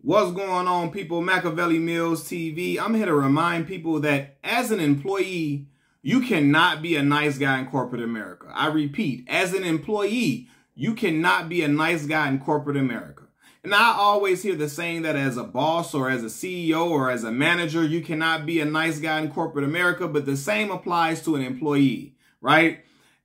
What's going on, people? Machiavelli Mills TV. I'm here to remind people that as an employee, you cannot be a nice guy in corporate America. I repeat, as an employee, you cannot be a nice guy in corporate America. And I always hear the saying that as a boss or as a CEO or as a manager, you cannot be a nice guy in corporate America, but the same applies to an employee, right?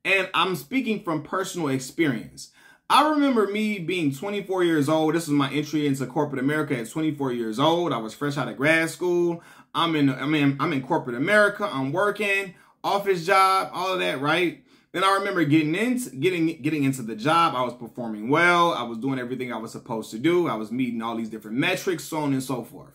And I'm speaking from personal experience. I remember me being 24 years old. This was my entry into corporate America at 24 years old. I was fresh out of grad school. I'm in corporate America. I'm working, office job, all of that, right? Then I remember getting into the job. I was performing well. I was doing everything I was supposed to do. I was meeting all these different metrics, so on and so forth.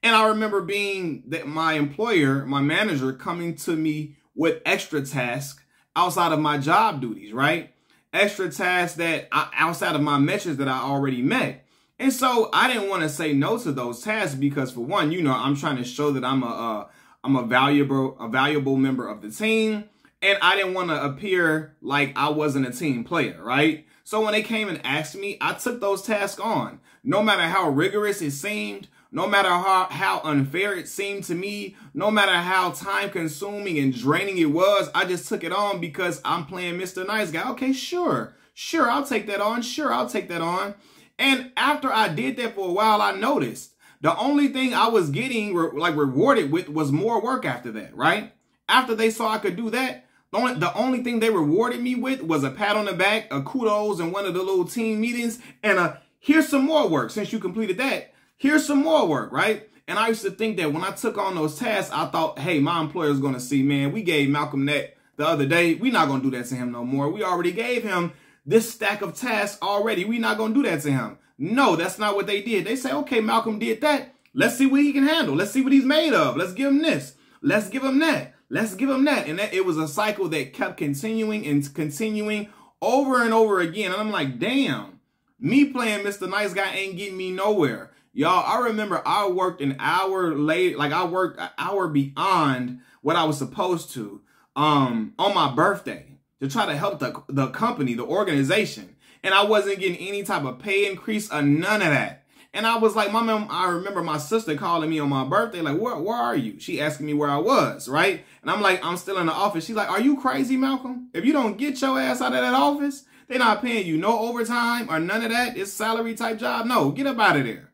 And I remember being that my employer, my manager, coming to me with extra tasks outside of my job duties, right? Extra tasks that outside of my metrics that I already met. And so I didn't want to say no to those tasks because, for one, you know, I'm trying to show that I'm a valuable member of the team. And I didn't want to appear like I wasn't a team player, right? So when they came and asked me, I took those tasks on. No matter how rigorous it seemed, no matter how unfair it seemed to me, no matter how time-consuming and draining it was, I just took it on because I'm playing Mr. Nice Guy. Okay, sure, I'll take that on. Sure, I'll take that on. And after I did that for a while, I noticed the only thing I was getting rewarded with was more work after that, right? After they saw I could do that, the only thing they rewarded me with was a pat on the back, a kudos in one of the little team meetings, and here's some more work. Since you completed that, here's some more work, right? And I used to think that when I took on those tasks, I thought, hey, my employer's going to see, man, we gave Malcolm that the other day. We're not going to do that to him no more. We already gave him this stack of tasks already. We're not going to do that to him. No, that's not what they did. They say, okay, Malcolm did that. Let's see what he can handle. Let's see what he's made of. Let's give him this. Let's give him that. Let's give him that. And it was a cycle that kept continuing and continuing over and over again. And I'm like, damn, me playing Mr. Nice Guy ain't getting me nowhere. Y'all, I remember I worked an hour late, like I worked an hour beyond what I was supposed to on my birthday to try to help the company, the organization. And I wasn't getting any type of pay increase or none of that. And I was like, I remember my sister calling me on my birthday, like, where are you? She asking me where I was, right? And I'm like, I'm still in the office. She's like, are you crazy, Malcolm? If you don't get your ass out of that office, they're not paying you no overtime or none of that. It's salary type job. No, get up out of there.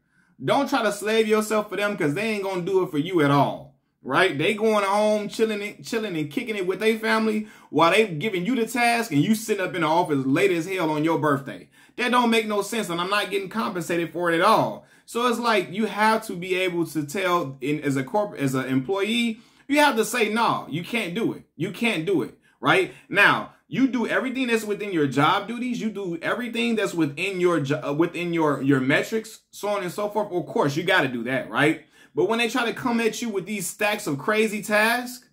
Don't try to slave yourself for them because they ain't going to do it for you at all, right? They going home, chilling and kicking it with their family while they giving you the task and you sitting up in the office late as hell on your birthday. That don't make no sense, and I'm not getting compensated for it at all. So it's like you have to be able to tell, as an employee, you have to say, no, you can't do it. You can't do it, right? Now, you do everything that's within your job duties. You do everything that's within your metrics, so on and so forth. Of course, you got to do that, right? But when they try to come at you with these stacks of crazy tasks,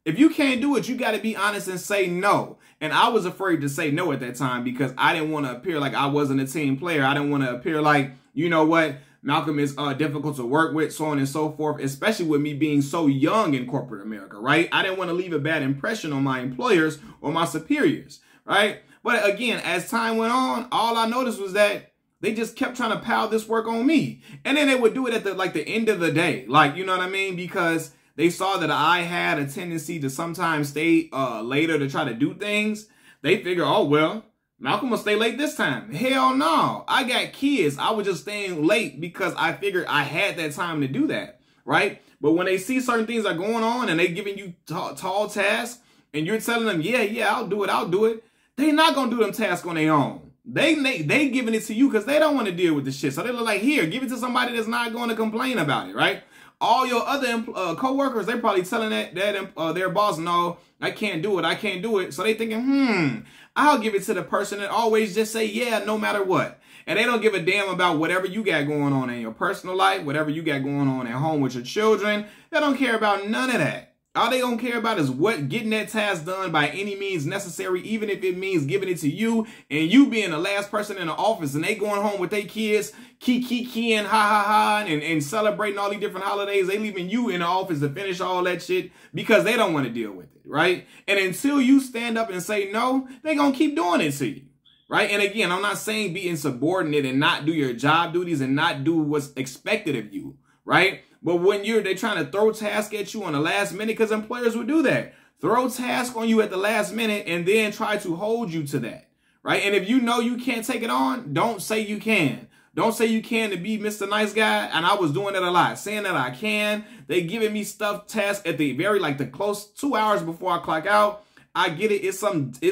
if you can't do it, you got to be honest and say no. And I was afraid to say no at that time because I didn't want to appear like I wasn't a team player. I didn't want to appear like, you know what, Malcolm is difficult to work with, so on and so forth, especially with me being so young in corporate America, right? I didn't want to leave a bad impression on my employers or my superiors, right? But again, as time went on, all I noticed was that they just kept trying to pile this work on me. And then they would do it at the end of the day. Like, you know what I mean? Because they saw that I had a tendency to sometimes stay later to try to do things. They figure, oh, well, Malcolm will stay late this time. Hell no. I got kids. I was just staying late because I figured I had that time to do that, right? But when they see certain things are going on and they giving you tall tasks and you're telling them, yeah, I'll do it, they not going to do them tasks on their own. They giving it to you because they don't want to deal with the shit. So they look like, here, give it to somebody that's not going to complain about it, right? All your other co-workers, they're probably telling their boss, no, I can't do it. So they thinking, I'll give it to the person that always just say, yeah, no matter what. And they don't give a damn about whatever you got going on in your personal life, whatever you got going on at home with your children. They don't care about none of that. All they gonna care about is getting that task done by any means necessary, even if it means giving it to you and you being the last person in the office and they going home with their kids, kiki-and ha-ha-ha and celebrating all these different holidays. They leaving you in the office to finish all that shit because they don't want to deal with it, right? And until you stand up and say no, they gonna keep doing it to you. right? And again, I'm not saying be insubordinate and not do your job duties and not do what's expected of you, right? But when they're trying to throw tasks at you on the last minute, because employers will do that. Throw tasks on you at the last minute and then try to hold you to that, right? And if you know you can't take it on, don't say you can. Don't say you can to be Mr. Nice Guy. And I was doing that a lot, saying that I can. They giving me tasks at the the close 2 hours before I clock out. I get it. It's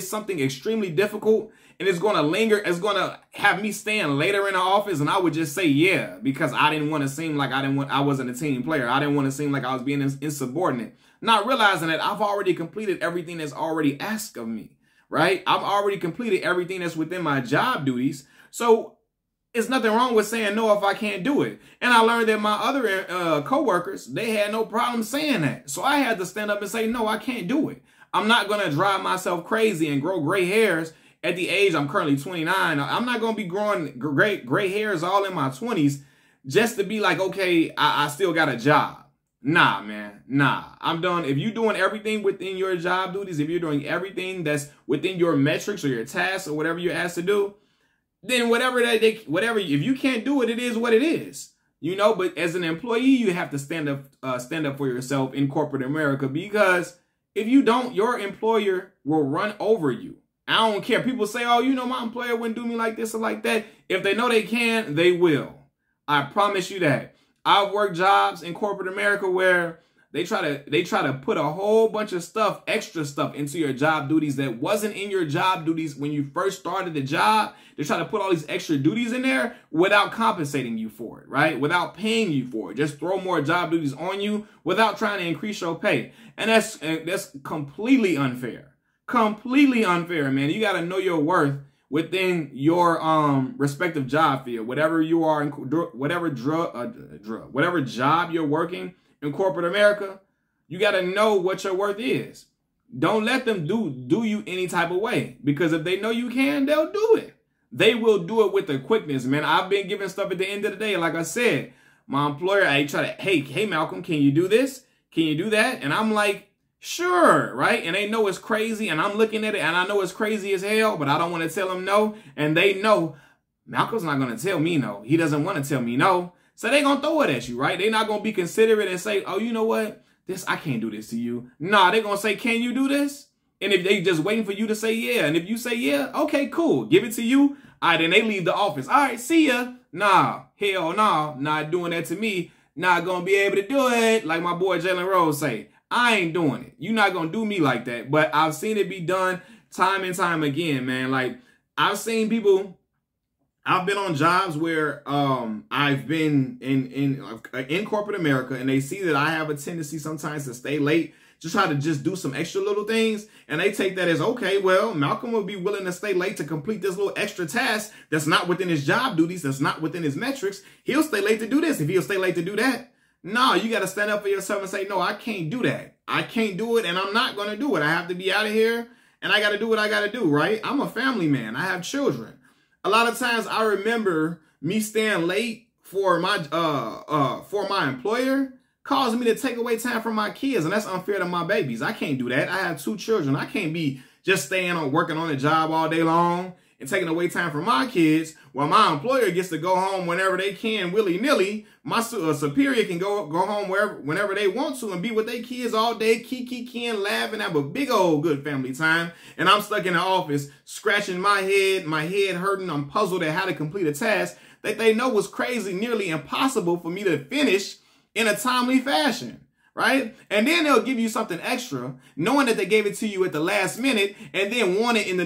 something extremely difficult, and it's going to linger. It's going to have me staying later in the office. And I would just say, yeah, because I didn't want to seem like I wasn't a team player. I didn't want to seem like I was being insubordinate. Not realizing that I've already completed everything that's already asked of me, right? I've already completed everything that's within my job duties. So it's nothing wrong with saying no if I can't do it. And I learned that my other coworkers, they had no problem saying that. So I had to stand up and say, no, I can't do it. I'm not going to drive myself crazy and grow gray hairs at the age I'm currently 29. I'm not going to be growing gray hairs all in my 20s just to be like, okay, I still got a job. Nah, man, nah. I'm done. If you're doing everything within your job duties, if you're doing everything that's within your metrics or your tasks or whatever you're asked to do, then whatever, if you can't do it, it is what it is, you know. But as an employee, you have to stand up for yourself in corporate America, because if you don't, your employer will run over you. I don't care. People say, oh, you know, my employer wouldn't do me like this or like that. If they know they can, they will. I promise you that. I've worked jobs in corporate America where they try to put a whole bunch of stuff, extra stuff into your job duties that wasn't in your job duties when you first started the job. They try to put all these extra duties in there without compensating you for it, right? Without paying you for it. Just throw more job duties on you without trying to increase your pay. And that's completely unfair. Completely unfair, man. You got to know your worth within your respective job field. Whatever you are in, whatever job you're working in corporate America, you got to know what your worth is. Don't let them do you any type of way, because if they know you can, they'll do it. They will do it with the quickness, man. I've been giving stuff at the end of the day. Like I said, my employer, hey, Malcolm, can you do this? Can you do that? And I'm like, sure, right? And they know it's crazy, and I'm looking at it, and I know it's crazy as hell, but I don't want to tell them no. And they know Malcolm's not going to tell me no. He doesn't want to tell me no. So they're going to throw it at you, right? They're not going to be considerate and say, oh, you know what? I can't do this to you. Nah, they're going to say, can you do this? And if they just waiting for you to say yeah, and if you say yeah, okay, cool, give it to you. All right, then they leave the office. All right, see ya. Nah, hell no, not doing that to me. Not going to be able to do it. Like my boy Jalen Rose say, I ain't doing it. You're not going to do me like that. But I've seen it be done time and time again, man. Like, I've seen people, I've been on jobs where I've been in corporate America, and they see that I have a tendency sometimes to stay late, just try to just do some extra little things, and they take that as, okay, well, Malcolm will be willing to stay late to complete this little extra task that's not within his job duties, that's not within his metrics. He'll stay late to do this if he'll stay late to do that. No, you got to stand up for yourself and say, no, I can't do that. I can't do it, and I'm not going to do it. I have to be out of here, and I got to do what I got to do, right? I'm a family man. I have children. A lot of times I remember me staying late for my employer caused me to take away time from my kids, and that's unfair to my babies. I can't do that. I have 2 children. I can't be just working on a job all day long and taking away time from my kids while my employer gets to go home whenever they can, willy-nilly. My superior can go home whenever they want to and be with their kids all day, kiki-keying, laughing, have a big old good family time. And I'm stuck in the office scratching my head hurting. I'm puzzled at how to complete a task that they know was crazy, nearly impossible for me to finish in a timely fashion, right? And then they'll give you something extra, knowing that they gave it to you at the last minute, and then want it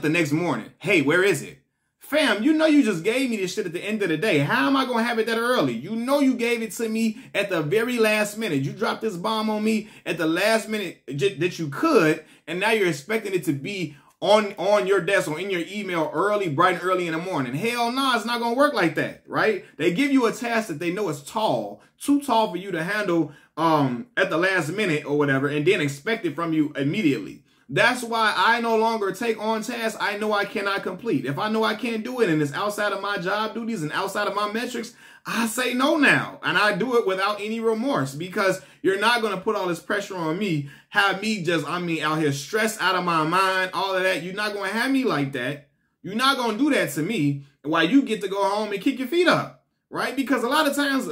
the next morning. Hey, where is it? Fam, you know you just gave me this shit at the end of the day. How am I going to have it that early? You know you gave it to me at the very last minute. You dropped this bomb on me at the last minute that you could, and now you're expecting it to be on your desk or in your email bright and early in the morning. Hell no, it's not going to work like that, right? They give you a task that they know is too tall for you to handle at the last minute or whatever, and then expect it from you immediately. That's why I no longer take on tasks I know I cannot complete. If I know I can't do it and it's outside of my job duties and outside of my metrics, I say no now. And I do it without any remorse, because you're not going to put all this pressure on me, have me out here stressed out of my mind, all of that. You're not going to have me like that. You're not going to do that to me while you get to go home and kick your feet up, right? Because a lot of times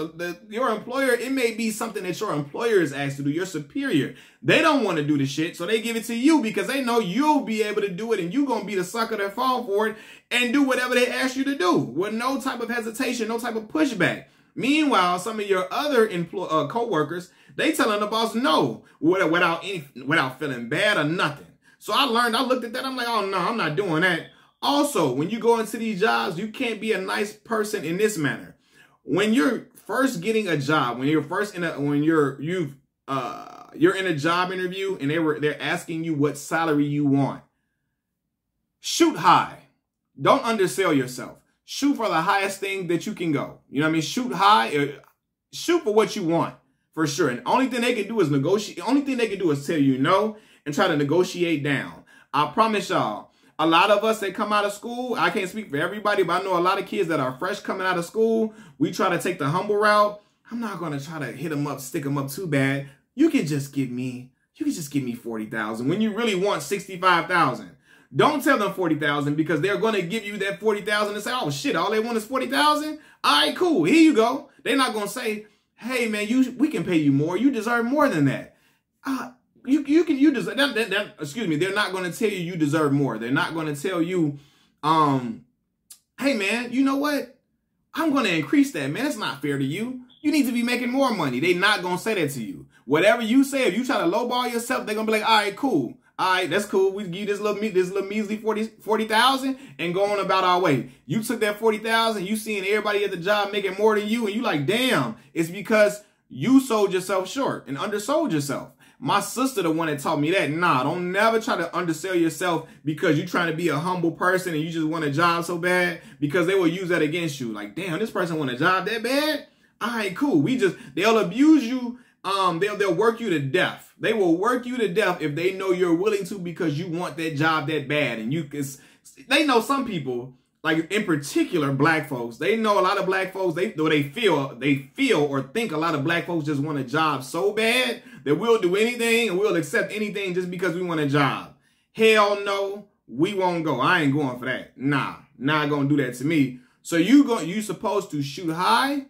your employer, it may be something that your employer is asked to do, your superior. They don't want to do the shit, so they give it to you because they know you'll be able to do it and you're going to be the sucker that fall for it and do whatever they ask you to do with no type of hesitation, no type of pushback. Meanwhile, some of your other co-workers, they telling the boss no without feeling bad or nothing. So I looked at that, I'm like, oh no, I'm not doing that. Also, when you go into these jobs, you can't be a nice person in this manner. When you're first getting a job, when you're in a job interview and they're asking you what salary you want, shoot high. Don't undersell yourself. Shoot for the highest thing that you can go. You know what I mean? Shoot high. Shoot for what you want, for sure. And the only thing they can do is negotiate. The only thing they can do is tell you no and try to negotiate down. I promise y'all, a lot of us that come out of school, I can't speak for everybody, but I know a lot of kids that are fresh coming out of school, we try to take the humble route. I'm not going to try to hit them up, stick them up too bad. You can just give me 40,000 when you really want 65,000. Don't tell them 40,000 because they're going to give you that 40,000 and say, oh shit, all they want is 40,000. All right, cool. Here you go. They're not going to say, hey man, we can pay you more. You deserve more than that. You deserve that. Excuse me. They're not going to tell you deserve more. They're not going to tell you, hey man, you know what? I'm going to increase that, man. It's not fair to you. You need to be making more money. They're not going to say that to you. Whatever you say, if you try to lowball yourself, they're going to be like, all right, cool. All right, that's cool. We give you this little measly 40,000 and go on about our way. You took that 40,000, you seeing everybody at the job making more than you, and you like, damn, it's because you sold yourself short and undersold yourself. My sister, the one that taught me that, nah, don't never try to undersell yourself because you're trying to be a humble person and you just want a job so bad, because they will use that against you. Like, damn, this person want a job that bad? All right, cool. They'll abuse you. They'll work you to death. They will work you to death if they know you're willing to because you want that job that bad. And they know some people, like in particular black folks, they know a lot of black folks, they feel or think a lot of black folks just want a job so bad that we'll do anything and we'll accept anything just because we want a job. Hell no, we won't go. I ain't going for that. Nah, not gonna do that to me. So you supposed to shoot high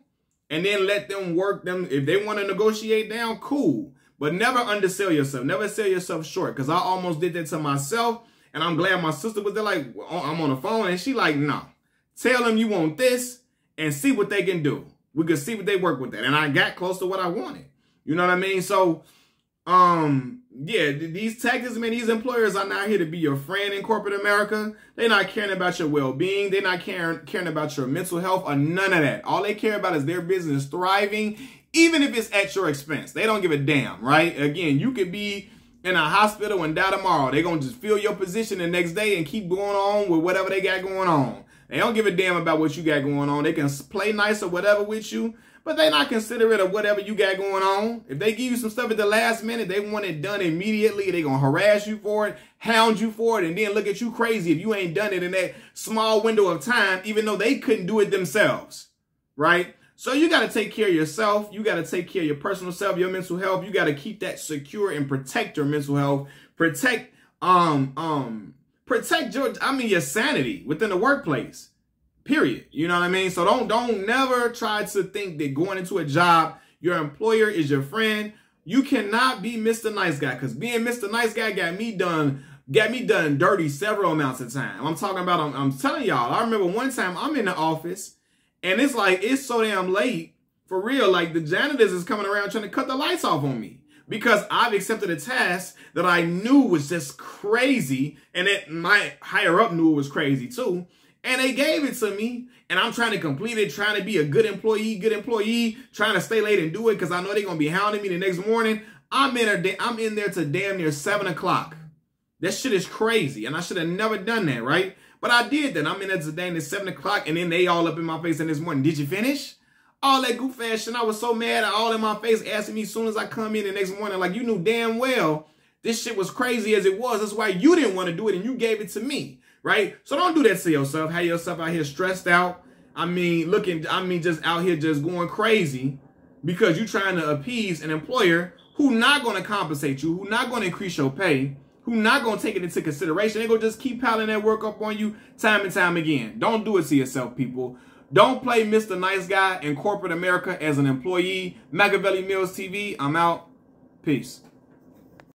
and then let them work them. If they want to negotiate down, cool. But never undersell yourself. Never sell yourself short. Because I almost did that to myself. And I'm glad my sister was there. Like, I'm on the phone. And she like, no. Tell them you want this. And see what they can do. We could see what they work with that. And I got close to what I wanted. You know what I mean? So, yeah, these tactics, man, these employers are not here to be your friend in corporate America. They're not caring about your well-being. They're not caring about your mental health or none of that. All they care about is their business thriving, even if it's at your expense. They don't give a damn, right? Again, you could be in a hospital and die tomorrow. They're going to just fill your position the next day and keep going on with whatever they got going on. They don't give a damn about what you got going on. They can play nice or whatever with you, but they're not considerate of whatever you got going on. If they give you some stuff at the last minute, they want it done immediately. They're going to harass you for it, hound you for it, and then look at you crazy if you ain't done it in that small window of time, even though they couldn't do it themselves, right? So you got to take care of yourself. You got to take care of your personal self, your mental health. You got to keep that secure and protect your mental health. Protect your sanity within the workplace. Period. You know what I mean? So don't never try to think that going into a job, your employer is your friend. You cannot be Mr. Nice Guy, because being Mr. Nice Guy got me done dirty several amounts of time. I'm talking about, I'm telling y'all, I remember one time I'm in the office and it's like, it's so damn late for real. Like the janitors is coming around trying to cut the lights off on me because I've accepted a task that I knew was just crazy. And that my higher up knew it was crazy too. And they gave it to me, and I'm trying to complete it, trying to be a good employee, trying to stay late and do it because I know they're going to be hounding me the next morning. I'm in there to damn near 7 o'clock. That shit is crazy, and I should have never done that, right? But I did that. I'm in there to damn near 7 o'clock, and then they all up in my face in this morning. Did you finish? All that goof ass shit. I was so mad, all in my face, asking me as soon as I come in the next morning, like, you knew damn well this shit was crazy as it was. That's why you didn't want to do it, and you gave it to me. Right? So don't do that to yourself. Have yourself out here stressed out. Just out here just going crazy because you're trying to appease an employer who not going to compensate you, who not going to increase your pay, who not going to take it into consideration. They're going to just keep piling that work up on you time and time again. Don't do it to yourself, people. Don't play Mr. Nice Guy in corporate America as an employee. Machiavelli Mills TV, I'm out. Peace.